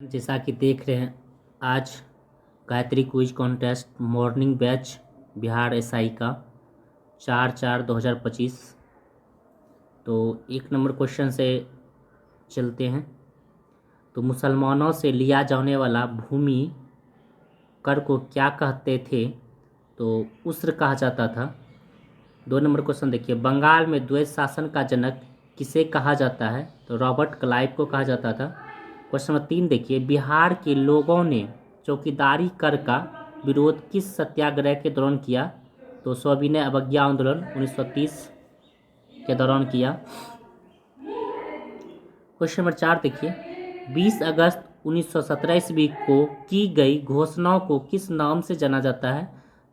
जैसा कि देख रहे हैं आज Gayatri quiz contest morning batch Bihar SI का 4/4/2025। तो 1 नंबर क्वेश्चन से चलते हैं। तो मुसलमानों से लिया जाने वाला भूमि कर को क्या कहते थे? तो उस्र कहा जाता था। 2 नंबर क्वेश्चन देखिए, बंगाल में द्वैत शासन का जनक किसे कहा जाता है? तो रॉबर्ट क्लाइव को कहा जाता था। क्वेश्चन नंबर 3 देखिए, बिहार के लोगों ने चौकीदारी कर का विरोध किस सत्याग्रह के दौरान किया? तो सविनय अवज्ञा आंदोलन 1930 के दौरान किया। क्वेश्चन नंबर 4 देखिए, 20 अगस्त 1917 ईस्वी को की गई घोषणाओं को किस नाम से जाना जाता है?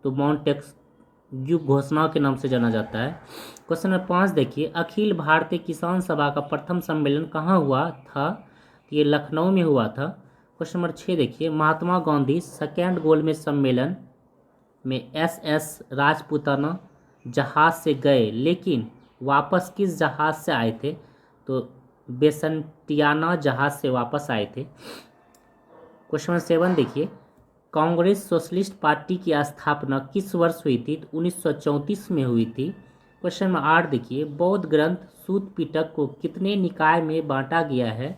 तो मॉन्टेस्क्यू घोषणाओं के नाम से जाना जाता है। क्वेश्चन नंबर 5 देखिए, अखिल भारतीय किसान सभा का प्रथम सम्मेलन कहाँ हुआ था? ये लखनऊ में हुआ था। क्वेश्चन नंबर 6 देखिए, महात्मा गांधी सेकेंड गोलमेज सम्मेलन में SS राजपूताना जहाज से गए, लेकिन वापस किस जहाज से आए थे? तो बेसंटियाना जहाज से वापस आए थे। क्वेश्चन नंबर 7 देखिए, कांग्रेस सोशलिस्ट पार्टी की स्थापना किस वर्ष हुई थी? तो 1934 में हुई थी। क्वेश्चन नंबर 8 देखिए, बौद्ध ग्रंथ सूत पिटक को कितने निकाय में बांटा गया है?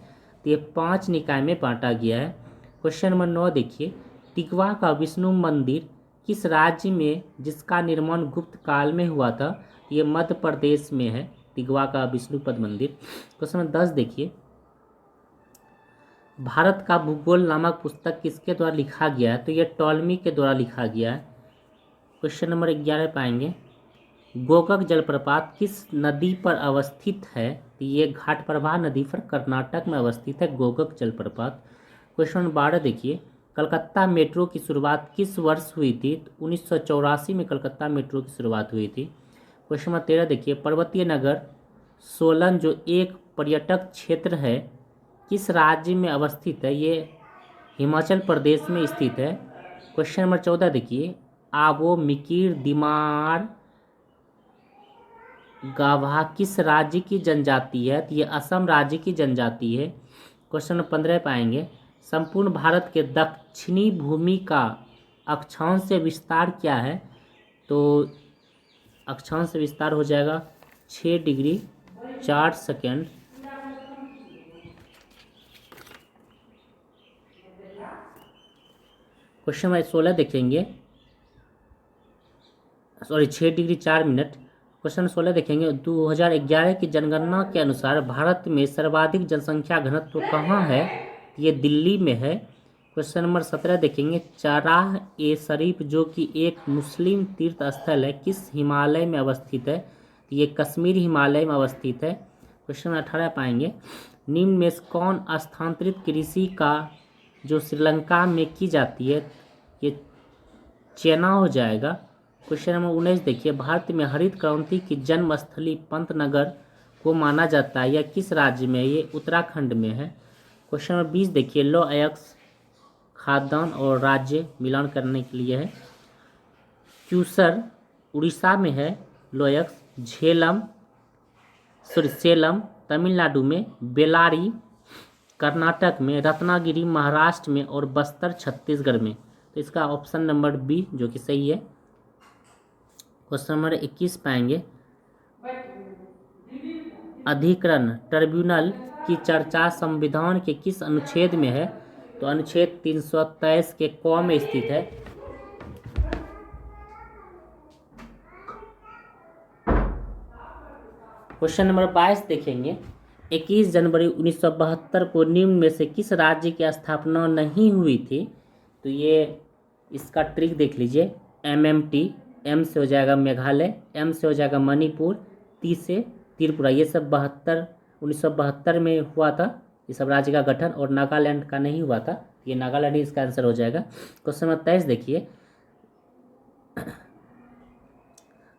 तो ये 5 निकाय में बांटा गया है। क्वेश्चन नंबर 9 देखिए, तिगवा का विष्णु मंदिर किस राज्य में जिसका निर्माण गुप्त काल में हुआ था? ये मध्य प्रदेश में है तिगवा का विष्णुपद मंदिर। क्वेश्चन नंबर 10 देखिए, भारत का भूगोल नामक पुस्तक किसके द्वारा लिखा गया है? तो ये टॉलमी के द्वारा लिखा गया है। क्वेश्चन नंबर 11 पाएंगे, गोगक जलप्रपात किस नदी पर अवस्थित है? तो ये घाटप्रभा नदी पर कर्नाटक में अवस्थित है गोगक जलप्रपात। क्वेश्चन नंबर 12 देखिए, कलकत्ता मेट्रो की शुरुआत किस वर्ष हुई थी? तो 1984 में कलकत्ता मेट्रो की शुरुआत हुई थी। क्वेश्चन नंबर 13 देखिए, पर्वतीय नगर सोलन जो एक पर्यटक क्षेत्र है किस राज्य में अवस्थित है? ये हिमाचल प्रदेश में स्थित है। क्वेश्चन नंबर 14 देखिए, आवो मिकिर दिमार गाभा किस राज्य की जनजाति है? तो ये असम राज्य की जनजाति है। क्वेश्चन नंबर 15 पाएंगे, संपूर्ण भारत के दक्षिणी भूमि का अक्षांश विस्तार क्या है? तो अक्षांश विस्तार हो जाएगा 6 डिग्री 4 सेकेंड। क्वेश्चन नंबर 16 देखेंगे, सॉरी 6 डिग्री 4 मिनट। क्वेश्चन 16 देखेंगे, 2011 की जनगणना के अनुसार भारत में सर्वाधिक जनसंख्या घनत्व कहाँ है? ये दिल्ली में है। क्वेश्चन नंबर 17 देखेंगे, चराह ए शरीफ जो कि एक मुस्लिम तीर्थ स्थल है किस हिमालय में अवस्थित है? ये कश्मीर हिमालय में अवस्थित है। क्वेश्चन नंबर 18 पाएंगे, निम्न में से कौन स्थानांतरित कृषि का जो श्रीलंका में की जाती है? ये चेना हो जाएगा। क्वेश्चन नंबर 19 देखिए, भारत में हरित क्रांति की जन्मस्थली पंतनगर को माना जाता है, यह किस राज्य में है? ये उत्तराखंड में है। क्वेश्चन नंबर 20 देखिए, लौ अयस्क खाद्यान्न और राज्य मिलान करने के लिए है। क्यूसर उड़ीसा में है, लोयक्स सेलम तमिलनाडु में, बेलारी कर्नाटक में, रत्नागिरी महाराष्ट्र में और बस्तर छत्तीसगढ़ में। तो इसका ऑप्शन नंबर बी जो कि सही है। क्वेश्चन नंबर 21 पाएंगे, अधिकरण ट्रिब्यूनल की चर्चा संविधान के किस अनुच्छेद में है? तो अनुच्छेद 323 के क में स्थित है। क्वेश्चन नंबर 22 देखेंगे, 21 जनवरी 1972 को निम्न में से किस राज्य की स्थापना नहीं हुई थी? तो ये इसका ट्रिक देख लीजिए, MMT, M से हो जाएगा मेघालय, M से हो जाएगा मणिपुर, T से त्रिपुरा। ये सब 1972 में हुआ था ये सब राज्य का गठन, और नागालैंड का नहीं हुआ था। ये नागालैंड ही इसका आंसर हो जाएगा। क्वेश्चन नंबर 23 देखिए,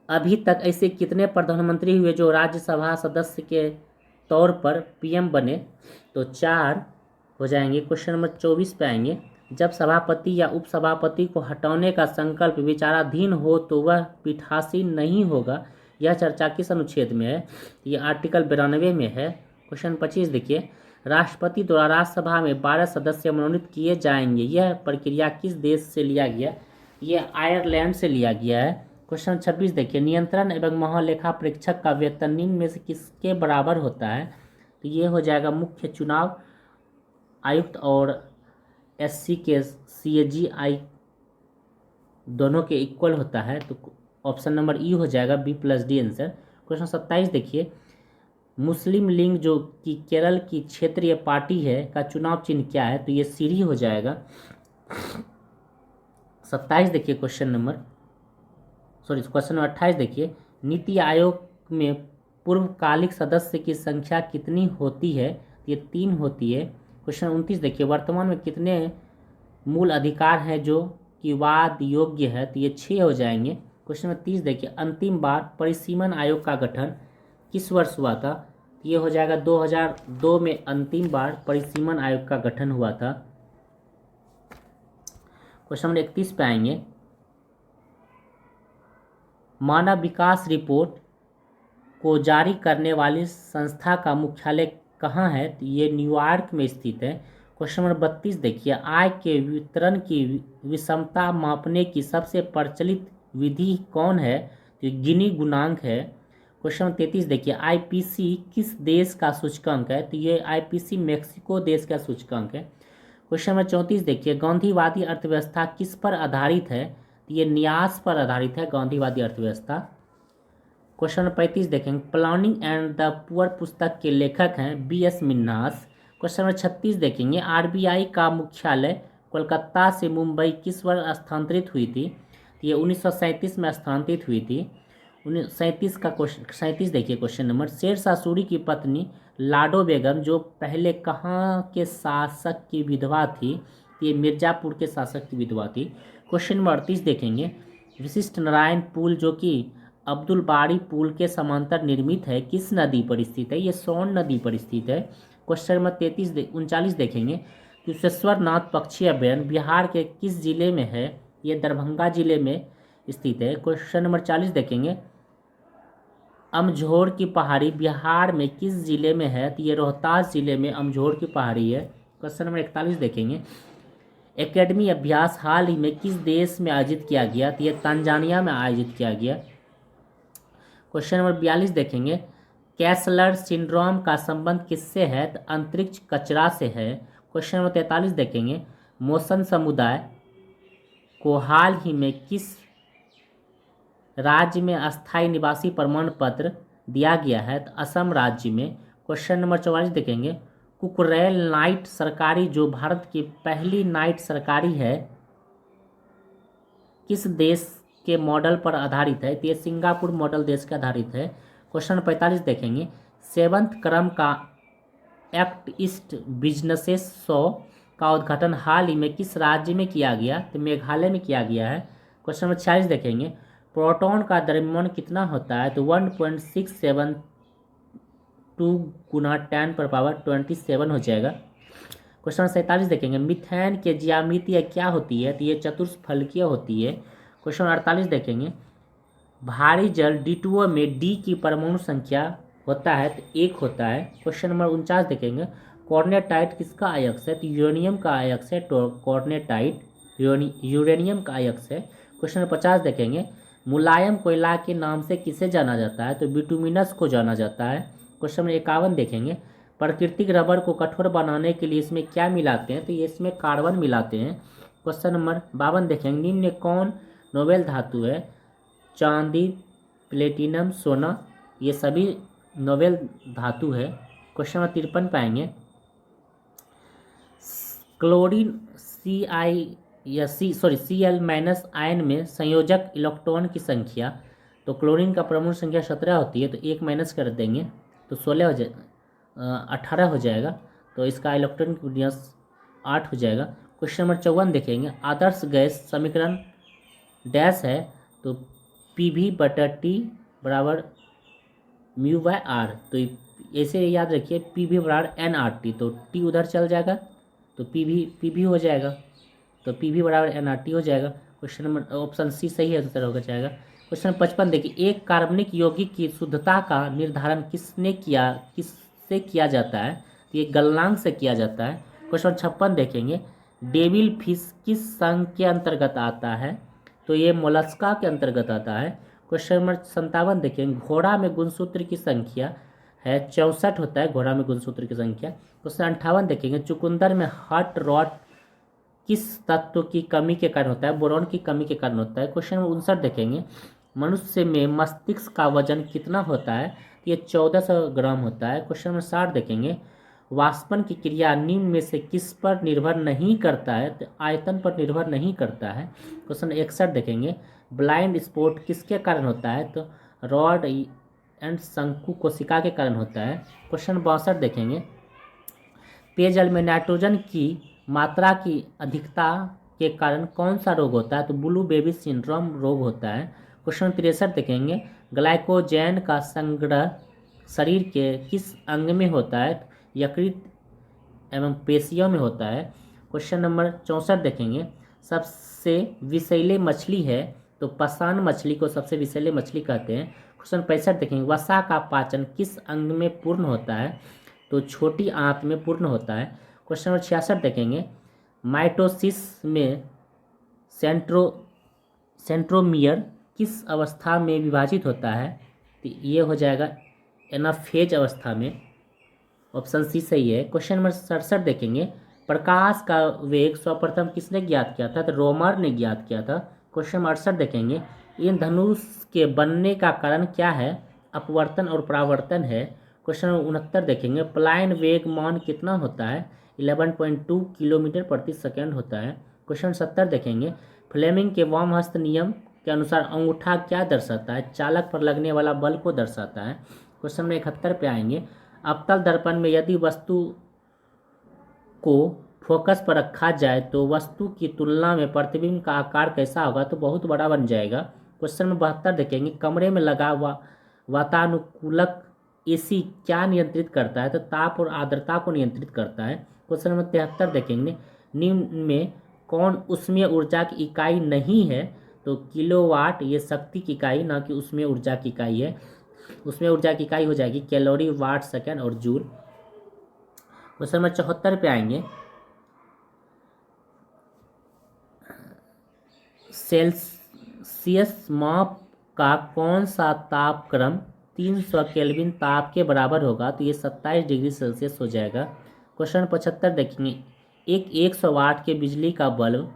अभी तक ऐसे कितने प्रधानमंत्री हुए जो राज्यसभा सदस्य के तौर पर PM बने? तो 4 हो जाएंगे। क्वेश्चन नंबर 24 पे आएंगे, जब सभापति या उपसभापति को हटाने का संकल्प विचाराधीन हो तो वह पीठासीन नहीं होगा, यह चर्चा किस अनुच्छेद में है? ये आर्टिकल 92 में है। क्वेश्चन 25 देखिए, राष्ट्रपति द्वारा राज्यसभा में 12 सदस्य मनोनीत किए जाएंगे। यह प्रक्रिया किस देश से लिया गया? यह आयरलैंड से लिया गया है। क्वेश्चन 26 देखिए, नियंत्रण एवं महालेखा परीक्षक का वेतन निम्न में से किसके बराबर होता है? तो ये हो जाएगा मुख्य चुनाव आयुक्त और एससी के सीएजी दोनों के इक्वल होता है। तो ऑप्शन नंबर ई हो जाएगा B+D आंसर। क्वेश्चन 27 देखिए, मुस्लिम लीग जो कि केरल की क्षेत्रीय पार्टी है का चुनाव चिन्ह क्या है? तो ये सीढ़ी हो जाएगा। 27 देखिए क्वेश्चन नंबर 28 देखिए, नीति आयोग में पूर्वकालिक सदस्य की संख्या कितनी होती है? ये 3 होती है। क्वेश्चन 29 देखिए, वर्तमान में कितने मूल अधिकार हैं जो कि वाद योग्य है? तो ये 6 हो जाएंगे। क्वेश्चन नंबर 30 देखिए, अंतिम बार परिसीमन आयोग का गठन किस वर्ष हुआ था? तो ये हो जाएगा 2002 में अंतिम बार परिसीमन आयोग का गठन हुआ था। क्वेश्चन नंबर 31 पे आएंगे, मानव विकास रिपोर्ट को जारी करने वाली संस्था का मुख्यालय कहाँ है? तो ये न्यूयॉर्क में स्थित है। क्वेश्चन नंबर 32 देखिए, आय के वितरण की विषमता मापने की सबसे प्रचलित विधि कौन है? तो गिनी गुणांक है। क्वेश्चन नंबर 33 देखिए, आईपीसी किस देश का सूचकांक है? तो ये आईपीसी मेक्सिको देश का सूचकांक है। क्वेश्चन नंबर 34 देखिए, गांधीवादी अर्थव्यवस्था किस पर आधारित है? तो ये न्यास पर आधारित है गांधीवादी अर्थव्यवस्था। क्वेश्चन नंबर 35 देखेंगे, प्लानिंग एंड द पुअर पुस्तक के लेखक हैं BS मिन्हास। क्वेश्चन नंबर 36 देखेंगे, आरबीआई का मुख्यालय कोलकाता से मुंबई किस वर्ष स्थानांतरित हुई थी? तो ये 1937 में स्थानांतरित हुई थी। 37 देखिए क्वेश्चन नंबर, शेरशाह सूरी की पत्नी लाडो बेगम जो पहले कहाँ के शासक की विधवा थी? तो ये मिर्जापुर के शासक की विधवा थी। क्वेश्चन नंबर 38 देखेंगे, विशिष्ट नारायण पुल जो कि अब्दुल बारी पुल के समांतर निर्मित है किस नदी पर स्थित है? ये सोन नदी पर स्थित है। क्वेश्चन नंबर 39 देखेंगे, कुशेश्वर नाथ पक्षी अभयारण्य बिहार के किस जिले में है? ये दरभंगा जिले में स्थित है। क्वेश्चन नंबर 40 देखेंगे, अमझोर की पहाड़ी बिहार में किस जिले में है? तो ये रोहतास जिले में अमझोर की पहाड़ी है। क्वेश्चन नंबर 41 देखेंगे, एकेडमी अभ्यास हाल ही में किस देश में आयोजित किया गया? तो ये तंजानिया में आयोजित किया गया। क्वेश्चन नंबर 42 देखेंगे, कैसलर सिंड्रोम का संबंध किससे है? तो अंतरिक्ष कचरा से है। क्वेश्चन नंबर 43 देखेंगे, मोशन समुदाय को हाल ही में किस राज्य में अस्थायी निवासी प्रमाण पत्र दिया गया है? तो असम राज्य में। क्वेश्चन नंबर 44 देखेंगे, कुकरेल नाइट सरकारी जो भारत की पहली नाइट सरकारी है किस देश के मॉडल पर आधारित है? तो ये सिंगापुर मॉडल देश के आधारित है। क्वेश्चन नंबर 45 देखेंगे, 7वें क्रम का एक्ट ईस्ट बिजनेसेस 100 का उद्घाटन हाल ही में किस राज्य में किया गया? तो मेघालय में किया गया है। क्वेश्चन नंबर 46 देखेंगे, प्रोटॉन का द्रव्यमान कितना होता है? तो 1.672 गुना 10⁻27 हो जाएगा। क्वेश्चन नंबर 47 देखेंगे, मीथेन के ज्यामिति क्या होती है? तो ये चतुष्फलकीय होती है। क्वेश्चन नंबर 48 देखेंगे, भारी जल D2O में D की परमाणु संख्या होता है तो 1 होता है। क्वेश्चन नंबर 49 देखेंगे, कॉर्नेटाइट किसका अयस्क है? तो यूरेनियम का अयस्क है। तो कॉर्नेटाइट यूरेनियम का अयस्क है। क्वेश्चन नंबर 50 देखेंगे, मुलायम कोयला के नाम से किसे जाना जाता है? तो बिटुमिनस को जाना जाता है। क्वेश्चन नंबर 51 देखेंगे, प्राकृतिक रबर को कठोर बनाने के लिए इसमें क्या मिलाते हैं? तो ये इसमें कार्बन मिलाते हैं। क्वेश्चन नंबर 52 देखेंगे, निम्न में कौन नोबेल धातु है? चांदी, प्लेटिनम, सोना, ये सभी नोबेल धातु है। क्वेश्चन नंबर 53 पाएंगे, क्लोरीन Cl- आयन में संयोजक इलेक्ट्रॉन की संख्या। तो क्लोरीन का परमाणु संख्या 17 होती है तो 1 माइनस कर देंगे तो 18 हो जाएगा। तो इसका इलेक्ट्रॉन की विन्यास 8 हो जाएगा। क्वेश्चन नंबर 54 देखेंगे, आदर्श गैस समीकरण डैश है? तो PV/T बराबर μ/R। तो ऐसे याद रखिए, PV बराबर nRT, तो T उधर चल जाएगा तो PV हो जाएगा, तो PV बराबर nRT हो जाएगा। क्वेश्चन नंबर ऑप्शन सी सही है, उत्तर होगा जाएगा। क्वेश्चन 55 देखिए, एक कार्बनिक यौगिक की शुद्धता का निर्धारण किससे किया जाता है? तो ये गलनांक से किया जाता है। क्वेश्चन 56 देखेंगे, डेविल फिश किस संघ के अंतर्गत आता है? तो ये मोलस्का के अंतर्गत आता है। क्वेश्चन नंबर 57 देखेंगे, घोड़ा में गुणसूत्र की संख्या है 64 होता है घोड़ा में गुणसूत्र की संख्या। क्वेश्चन 58 देखेंगे, चुकंदर में हॉट रॉट किस तत्व की कमी के कारण होता है? बोरॉन की कमी के कारण होता है। क्वेश्चन नंबर 59 देखेंगे, मनुष्य में मस्तिष्क का वजन कितना होता है? ये 1400 ग्राम होता है। क्वेश्चन नंबर 60 देखेंगे, वाष्पन की क्रिया निम्न में से किस पर निर्भर नहीं करता है? तो आयतन पर निर्भर नहीं करता है। क्वेश्चन 61 देखेंगे, ब्लाइंड स्पॉट किसके कारण होता है? तो रॉड एंड शंकु कोशिका के कारण होता है। क्वेश्चन 62 देखेंगे, पेयजल में नाइट्रोजन की मात्रा की अधिकता के कारण कौन सा रोग होता है? तो ब्लू बेबी सिंड्रोम रोग होता है। क्वेश्चन 63 देखेंगे, ग्लाइकोजन का संग्रह शरीर के किस अंग में होता है? यकृत एवं पेशियों में होता है। क्वेश्चन नंबर 64 देखेंगे, सबसे विषैले मछली है? तो पाषाण मछली को सबसे विषैले मछली कहते हैं। क्वेश्चन 65 देखेंगे, वसा का पाचन किस अंग में पूर्ण होता है? तो छोटी आंत में पूर्ण होता है। क्वेश्चन नंबर 66 देखेंगे, माइटोसिस में सेंट्रोमियर किस अवस्था में विभाजित होता है? तो ये हो जाएगा एनाफेज अवस्था में। ऑप्शन सी सही है। क्वेश्चन नंबर 67 देखेंगे, प्रकाश का वेग सर्वप्रथम किसने ज्ञात किया था? तो रोमर ने ज्ञात किया था। क्वेश्चन नंबर 68 देखेंगे, इन धनुष के बनने का कारण क्या है? अपवर्तन और परावर्तन है। क्वेश्चन नंबर 69 देखेंगे, पलायन वेग मान कितना होता है? 11.2 किलोमीटर प्रति सेकंड होता है। क्वेश्चन 70 देखेंगे, फ्लेमिंग के वामहस्त नियम के अनुसार अंगूठा क्या दर्शाता है? चालक पर लगने वाला बल को दर्शाता है। क्वेश्चन नंबर 71 पे आएंगे, अवतल दर्पण में यदि वस्तु को फोकस पर रखा जाए तो वस्तु की तुलना में प्रतिबिंब का आकार कैसा होगा? तो बहुत बड़ा बन जाएगा। क्वेश्चन नंबर 72 देखेंगे, कमरे में लगा वातानुकूलक एसी क्या नियंत्रित करता है? तो ताप और आर्द्रता को नियंत्रित करता है। क्वेश्चन नंबर 73 देखेंगे, निम्न में कौन ऊष्मीय ऊर्जा की इकाई नहीं है? तो किलोवाट ये शक्ति की इकाई ना कि ऊष्मीय ऊर्जा की इकाई है। उसमें ऊर्जा की इकाई हो जाएगी कैलोरी, वाट, सेकेंड और जूल। क्वेश्चन नंबर 74 पे आएंगे, सेल्सियस माप का कौन सा तापक्रम 300 केल्विन ताप के बराबर होगा? तो ये 27 डिग्री सेल्सियस हो जाएगा। क्वेश्चन 75 देखेंगे, एक 100 वाट के बिजली का बल्ब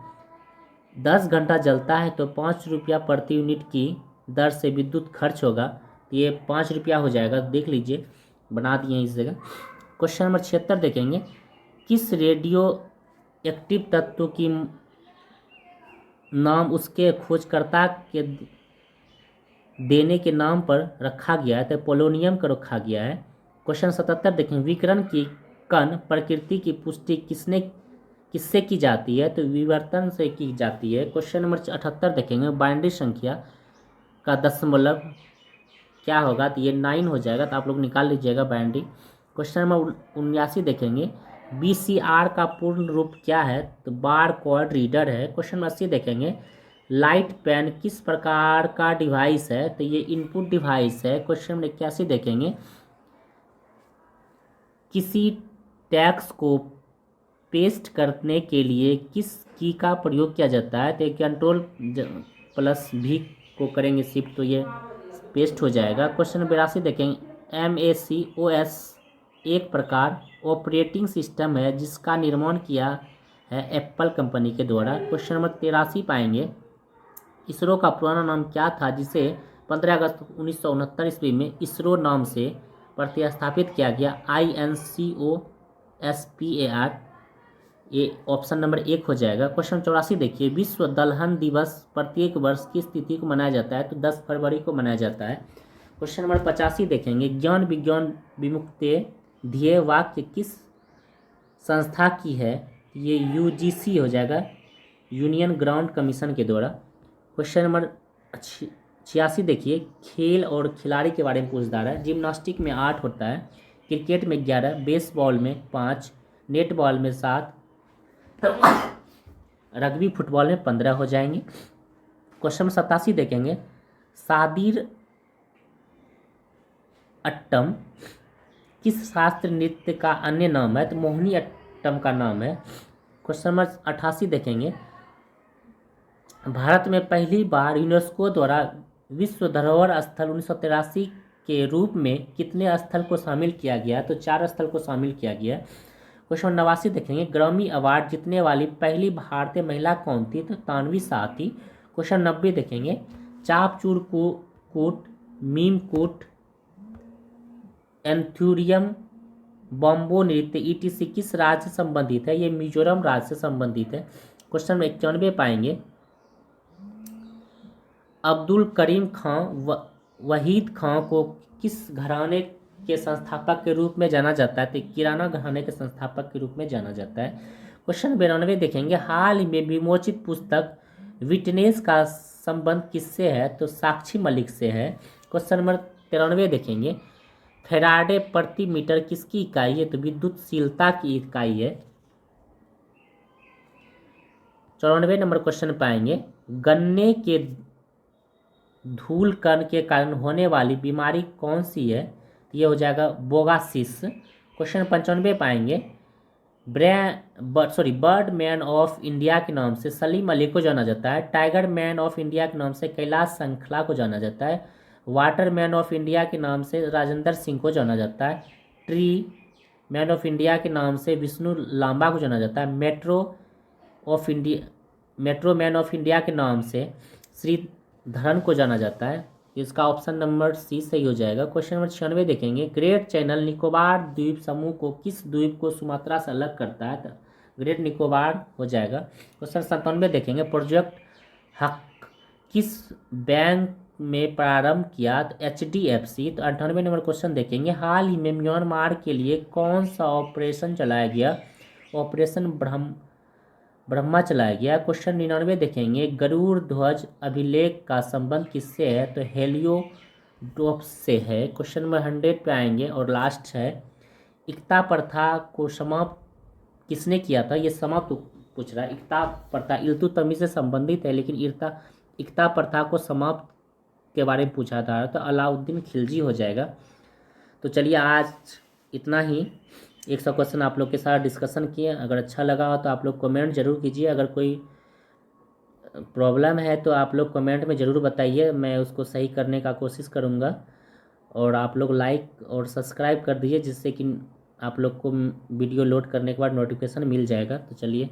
10 घंटा जलता है तो 5 रुपया प्रति यूनिट की दर से विद्युत खर्च होगा। तो ये 5 रुपया हो जाएगा, देख लीजिए बना दिए इस जगह। क्वेश्चन नंबर 76 देखेंगे, किस रेडियो एक्टिव तत्व की नाम उसके खोजकर्ता के देने के नाम पर रखा गया है? तो पोलोनियम को रखा गया है। क्वेश्चन 77 देखेंगे, विकिरण की कण प्रकृति की पुष्टि किससे की जाती है? तो विवर्तन से की जाती है। क्वेश्चन नंबर 78 देखेंगे, बाइनरी संख्या का दशमलव क्या होगा? तो ये 9 हो जाएगा, तो आप लोग निकाल लीजिएगा बाइनरी। क्वेश्चन नंबर 79 देखेंगे, BCR का पूर्ण रूप क्या है? तो बार कोड रीडर है। क्वेश्चन नंबर 80 देखेंगे, लाइट पेन किस प्रकार का डिवाइस है? तो ये इनपुट डिवाइस है। क्वेश्चन नंबर 81 देखेंगे, किसी टैक्स को पेस्ट करने के लिए किस की का प्रयोग किया जाता है? तो Ctrl+V को करेंगे शिफ्ट तो ये पेस्ट हो जाएगा। क्वेश्चन नंबर 82 देखेंगे, MACOS एक प्रकार ऑपरेटिंग सिस्टम है जिसका निर्माण किया है एप्पल कंपनी के द्वारा। क्वेश्चन नंबर 83 पाएंगे, इसरो का पुराना नाम क्या था जिसे 15 अगस्त 1969 ईस्वी में इसरो नाम से प्रतिस्थापित किया गया? INCOSPAR। ये ऑप्शन नंबर 1 हो जाएगा। क्वेश्चन 84 देखिए, विश्व दलहन दिवस प्रत्येक वर्ष किस तिथि को मनाया जाता है? तो 10 फरवरी को मनाया जाता है। क्वेश्चन नंबर 85 देखेंगे, ज्ञान विज्ञान विमुक्ति ध्येय वाक्य किस संस्था की है? ये UGC हो जाएगा, यूनियन ग्राउंड कमीशन के द्वारा। क्वेश्चन नंबर 86 देखिए, खेल और खिलाड़ी के बारे में पूछता है। जिम्नास्टिक में 8 होता है, क्रिकेट में 11, बेसबॉल में 5, नेटबॉल में 7, रग्बी फुटबॉल में 15 हो जाएंगे। क्वेश्चन नंबर 87 देखेंगे, सादिर अट्टम किस शास्त्रीय नृत्य का अन्य नाम है? तो मोहिनी अट्टम का नाम है। क्वेश्चन नंबर 88 देखेंगे। भारत में पहली बार यूनेस्को द्वारा विश्व धरोहर स्थल 1983 के रूप में कितने स्थल को शामिल किया गया? तो 4 स्थल को शामिल किया गया। क्वेश्चन 89 देखेंगे। ग्रामी अवार्ड जीतने वाली पहली भारतीय महिला कौन थी? तो तानवी शाह थी। क्वेश्चन 90 देखेंगे। चापचूर कूट, मीम कूट, एंथुरियम, बॉम्बो नृत्य ईटीसी किस राज्य से संबंधित है? ये मिजोरम राज्य से संबंधित है। क्वेश्चन 91 पाएंगे। अब्दुल करीम खां वहीद खां को किस घराने के संस्थापक के रूप में जाना जाता है? तो किराना घराने के संस्थापक के रूप में जाना जाता है। क्वेश्चन 92 देखेंगे। हाल ही में विमोचित पुस्तक विटनेस का संबंध किससे है? तो साक्षी मलिक से है। क्वेश्चन नंबर 93 देखेंगे। फैराडे प्रति मीटर किसकी इकाई है? तो विद्युतशीलता की इकाई है। 94 नंबर क्वेश्चन पाएंगे। गन्ने के धूल कण के कारण होने वाली बीमारी कौन सी है? ये हो जाएगा बोगासिस। क्वेश्चन 95 पाएंगे। बर्ड मैन ऑफ इंडिया के नाम से सलीम अली को जाना जाता है। टाइगर मैन ऑफ इंडिया के नाम से कैलाश संखला को जाना जाता है। वाटर मैन ऑफ इंडिया के नाम से राजेंद्र सिंह को जाना जाता है। ट्री मैन ऑफ इंडिया के नाम से विष्णु लांबा को जाना जाता है। मेट्रो मैन ऑफ इंडिया के नाम से श्रीधरन को जाना जाता है। इसका ऑप्शन नंबर सी सही हो जाएगा। क्वेश्चन नंबर 96 देखेंगे। ग्रेट चैनल निकोबार द्वीप समूह को किस द्वीप को सुमात्रा से अलग करता है? तो ग्रेट निकोबार हो जाएगा। क्वेश्चन 97 देखेंगे। प्रोजेक्ट हक किस बैंक में प्रारंभ किया? तो HDFC। तो 98 नंबर क्वेश्चन देखेंगे। हाल ही में म्यांमार के लिए कौन सा ऑपरेशन चलाया गया? ऑपरेशन ब्रह्मा चलाया गया। क्वेश्चन 99 देखेंगे। गरुड़ ध्वज अभिलेख का संबंध किससे है? तो हेलियोडोप्स से है। क्वेश्चन नंबर 100 पे आएंगे और लास्ट है। इकता प्रथा को समाप्त किसने किया था? ये समाप्त पूछ रहा है। इकता प्रथा इल्तुतमिश से संबंधित है, लेकिन इकता प्रथा को समाप्त के बारे में पूछा था तो अलाउद्दीन खिलजी हो जाएगा। तो चलिए आज इतना ही। 100 क्वेश्चन आप लोग के साथ डिस्कशन किए। अगर अच्छा लगा हो तो आप लोग कमेंट जरूर कीजिए। अगर कोई प्रॉब्लम है तो आप लोग कमेंट में ज़रूर बताइए, मैं उसको सही करने का कोशिश करूँगा। और आप लोग लाइक और सब्सक्राइब कर दीजिए, जिससे कि आप लोग को वीडियो लोड करने के बाद नोटिफिकेशन मिल जाएगा। तो चलिए।